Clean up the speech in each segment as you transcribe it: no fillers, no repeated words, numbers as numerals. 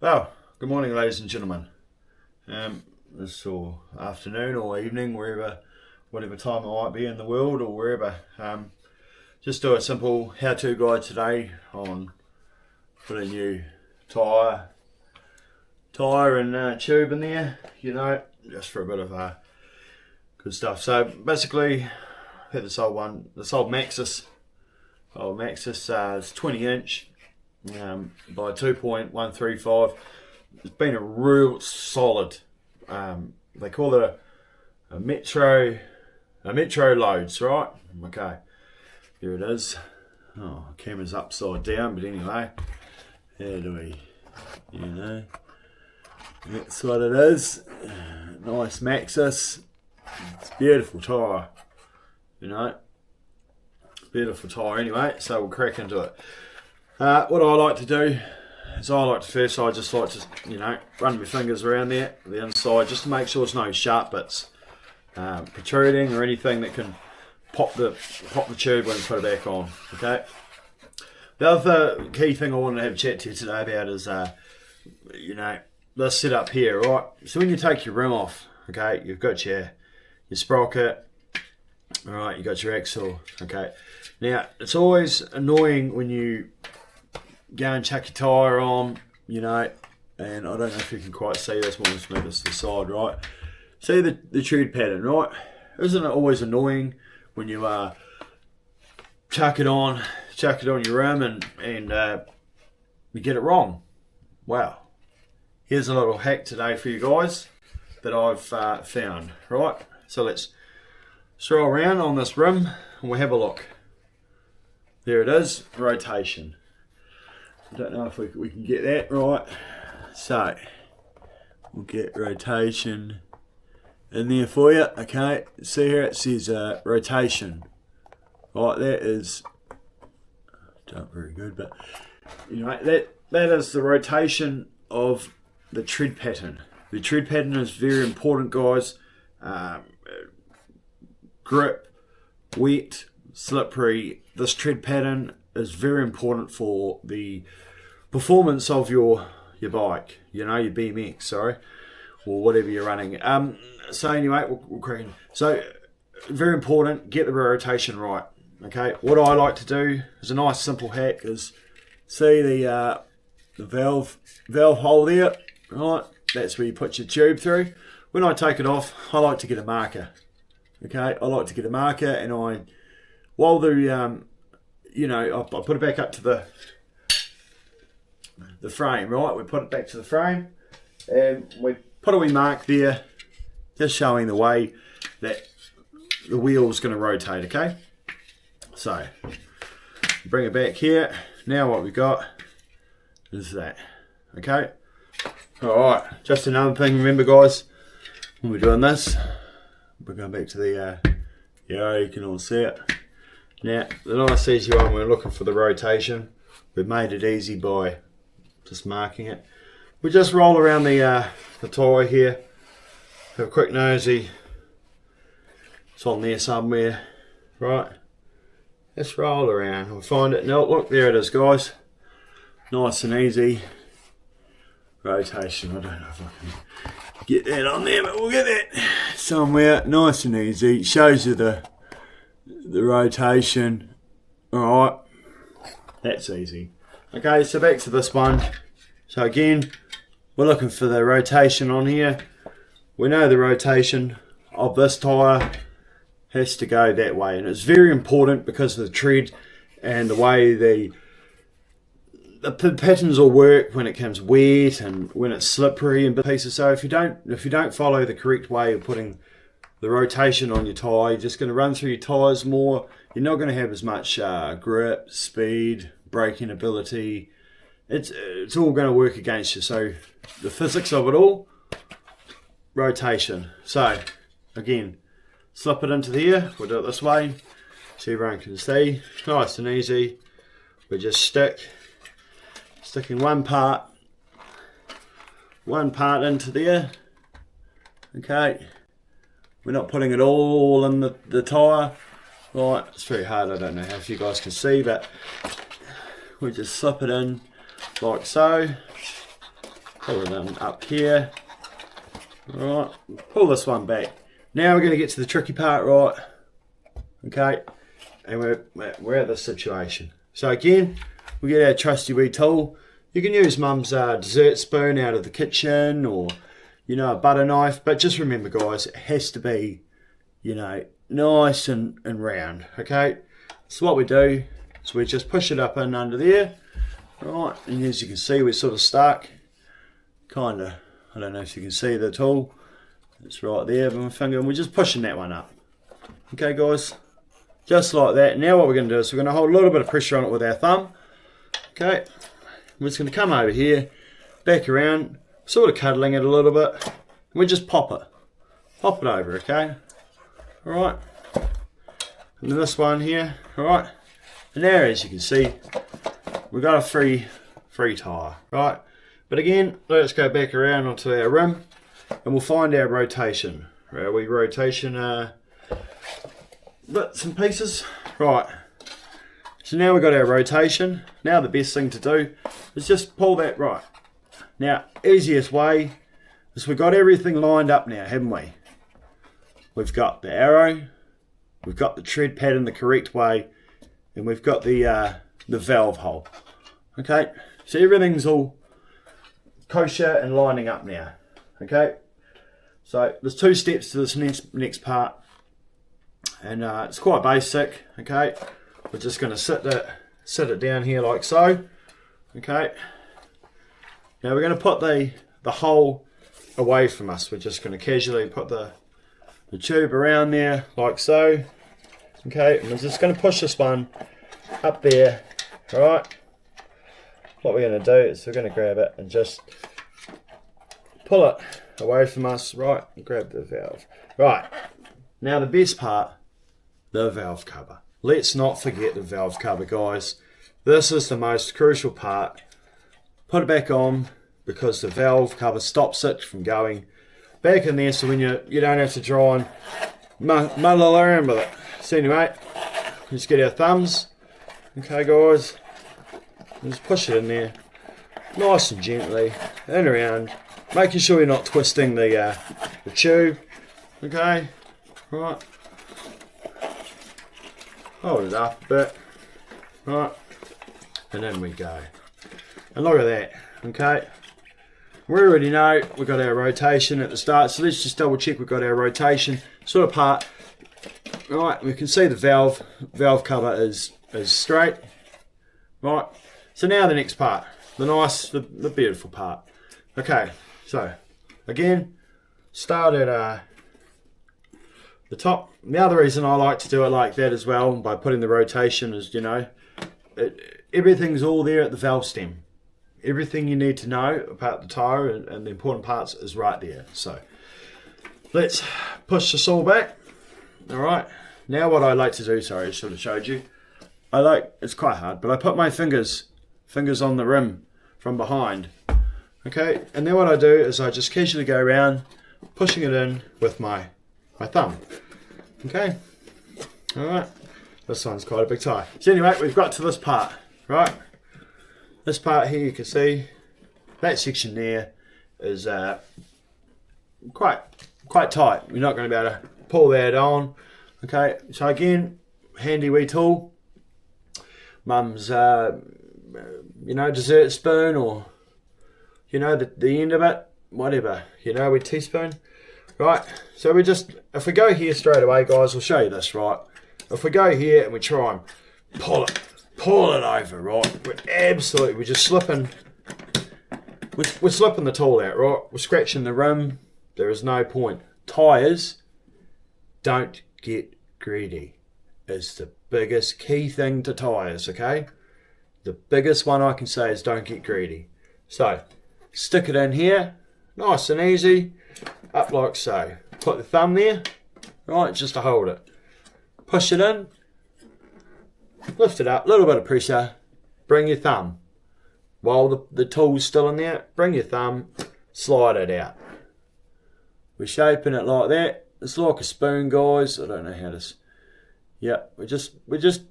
Well, good morning, ladies and gentlemen. This or afternoon or evening, whatever time it might be in the world or wherever. Just do a simple how-to guide today on putting a new tyre and tube in there. Just for a bit of good stuff. So basically, I had this old Maxxis. It's 20 inch. By 2.135. It's been a real solid, they call it a metro loads, right? Okay, here it is. Oh, camera's upside down, but anyway, how do we, that's what it is. Nice Maxxis. It's a beautiful tyre, beautiful tyre anyway, so we'll crack into it. What I like to do is I just like to, run my fingers around there, the inside, just to make sure there's no sharp bits protruding or anything that can pop the tube when you put it back on. Okay. The other key thing I wanted to have a chat to you today about is, this setup here, right? So when you take your rim off, okay, you've got your sprocket, all right, you got your axle, okay. Now it's always annoying when you go and chuck your tyre on, and I don't know if you can quite see this one, let's move this to the side, right? See the tread pattern, right? Isn't it always annoying when you chuck it on your rim and you get it wrong? Wow. Here's a little hack today for you guys that I've found, right? So let's stroll around on this rim and we'll have a look. There it is, rotation. I don't know if we can get that right. So, we'll get rotation in there for you. Okay, see here it says rotation. Right, that is, not very good, but that is the rotation of the tread pattern. The tread pattern is very important, guys. Grip, wet, slippery. This tread pattern is very important for the performance of your bike, your BMX, sorry, or whatever you're running. So anyway, we'll crack in. So very important, get the rotation right. Okay, what I like to do is a nice simple hack is see the valve hole there, right? That's where you put your tube through. When I take it off, I like to get a marker. Okay, I like to get a marker, and I put it back up to the frame, right? We put it back to the frame and we put a wee mark there, just showing the way that the wheel is going to rotate, okay? So, bring it back here. Now what we've got is that, okay? Alright, just another thing, remember guys, when we're doing this, we're going back to the, you can all see it. Now, the nice easy one, we're looking for the rotation. We've made it easy by just marking it. We just roll around the tyre here. Have a quick nosy. It's on there somewhere, right? Just roll around. We'll find it. No, look, there it is, guys. Nice and easy. Rotation. I don't know if I can get that on there, but we'll get that somewhere. Nice and easy. Shows you the rotation. Alright, that's easy. Okay, so back to this one. So again, we're looking for the rotation on here. We know the rotation of this tyre has to go that way, and it's very important because of the tread and the way the patterns will work when it comes wet and when it's slippery and pieces. So if you don't follow the correct way of putting the rotation on your tyre, you're just going to run through your tyres more. You're not going to have as much grip, speed, braking ability. It's all going to work against you. So the physics of it all, rotation. So again, slip it into here. We'll do it this way so everyone can see. Nice and easy. We just sticking one part into there. Okay. We're not putting it all in the tyre. Right, it's very hard, I don't know how you guys can see, but we just slip it in like so. Pull it in up here. Right, pull this one back. Now we're going to get to the tricky part, right? Okay, and we're at this situation. So again, we get our trusty wee tool. You can use mum's dessert spoon out of the kitchen, or you know, a butter knife, but just remember guys, it has to be, you know, nice and round. Okay, so what we do is we just push it up in under there, right, and as you can see we're sort of stuck, kinda, I don't know if you can see the tool, it's right there with my finger, and we're just pushing that one up. Okay guys, just like that. Now what we're going to do is we're going to hold a little bit of pressure on it with our thumb. Okay, we're just going to come over here, back around, sort of cuddling it a little bit, and we just pop it over, okay? Alright, and then this one here, alright, and there as you can see, we've got a free tyre, right? But again, let's go back around onto our rim, and we'll find our rotation. Our wee rotation bits and pieces. Right, so now we've got our rotation. Now the best thing to do is just pull that right. Now, easiest way is we've got everything lined up now, haven't we? We've got the arrow, we've got the tread pattern the correct way, and we've got the valve hole. Okay, so everything's all kosher and lining up now. Okay, so there's 2 steps to this next part, and it's quite basic. Okay, we're just going to sit it down here like so. Okay, now we're going to put the hole away from us. We're just going to casually put the tube around there like so. Okay, and we're just going to push this one up there. Right, what we're going to do is we're going to grab it and just pull it away from us, right, and grab the valve. Right, now the best part, the valve cover. Let's not forget the valve cover, guys. This is the most crucial part. Put it back on, because the valve cover stops it from going back in there, so when you don't have to try and muddle around with it. So anyway, just get our thumbs, okay guys, and just push it in there, nice and gently, and around, making sure you're not twisting the tube. Okay, right, hold it up a bit, right, and in we go. And look at that, okay, we already know we've got our rotation at the start, so let's just double check we've got our rotation sort of part. Right, we can see the valve cover is straight. Right, so now the next part, the beautiful part. Okay, so again, start at the top. The other reason I like to do it like that as well, by putting the rotation, is, you know, everything's all there at the valve stem. Everything you need to know about the tyre and the important parts is right there. So let's push this all back. All right, now what I like to do, sorry, I should have showed you. It's quite hard, but I put my fingers on the rim from behind. Okay, and then what I do is I just casually go around, pushing it in with my thumb. Okay, all right, this one's quite a big tie. So anyway, we've got to this part, right? This part here, you can see that section there is quite tight. You're not going to be able to pull that on. Okay, so again, handy wee tool. Mum's, you know, dessert spoon, or, you know, the end of it, whatever, you know, with teaspoon. Right, so if we go here straight away, guys, I'll show you this, right? If we go here and we try and pull it over, right? We're just slipping, we're slipping the tool out, right? We're scratching the rim. There is no point. Tyres, don't get greedy. It's the biggest key thing to tyres, okay? The biggest one I can say is don't get greedy. So, stick it in here, nice and easy, up like so. Put the thumb there, right, just to hold it. Push it in, lift it up, a little bit of pressure, bring your thumb. While the tool's still in there, bring your thumb, slide it out. We're shaping it like that. It's like a spoon, guys. I don't know how to... Yeah, we're just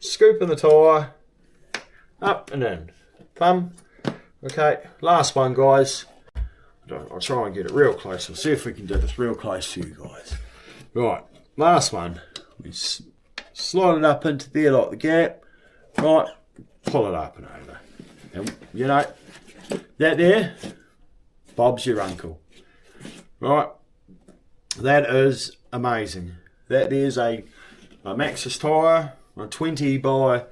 scooping the tyre up and in. Thumb. Okay, last one, guys. I'll try and get it real close. We'll see if we can do this real close to you guys. Right, last one. We slide it up into there like the gap. Right, pull it up and over. And you know, that there, Bob's your uncle. Right, that is amazing. That is a Maxxis tyre, a 20 by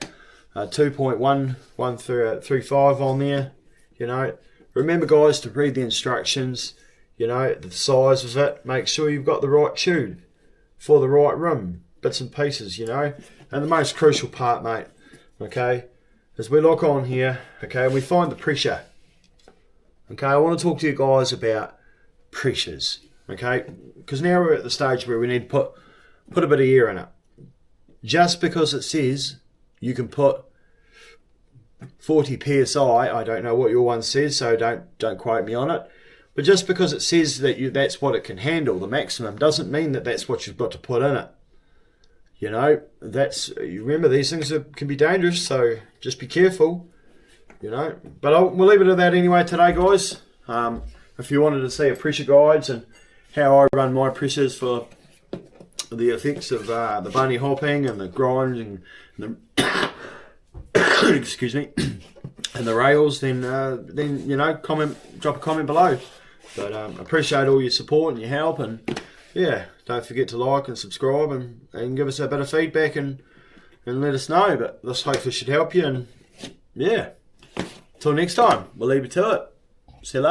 2.135 on there. You know, remember guys to read the instructions, you know, the size of it. Make sure you've got the right tube for the right rim, bits and pieces, you know. And the most crucial part, mate, okay, is we look on here, okay, and we find the pressure. Okay, I want to talk to you guys about pressures, okay, because now we're at the stage where we need to put a bit of air in it. Just because it says you can put 40 psi, I don't know what your one says, so don't quote me on it. But just because it says that that's what it can handle, the maximum, doesn't mean that that's what you've got to put in it. You know, you remember these things can be dangerous, so just be careful. You know, but we'll leave it at that anyway today, guys. If you wanted to see a pressure guides and how I run my pressures for the effects of the bunny hopping and the grinding and the excuse me, and the rails, then you know, drop a comment below. But appreciate all your support and your help, and yeah, don't forget to like and subscribe and give us a bit of feedback and let us know. But this hopefully should help you, and yeah, till next time, we'll leave you to it. See you later.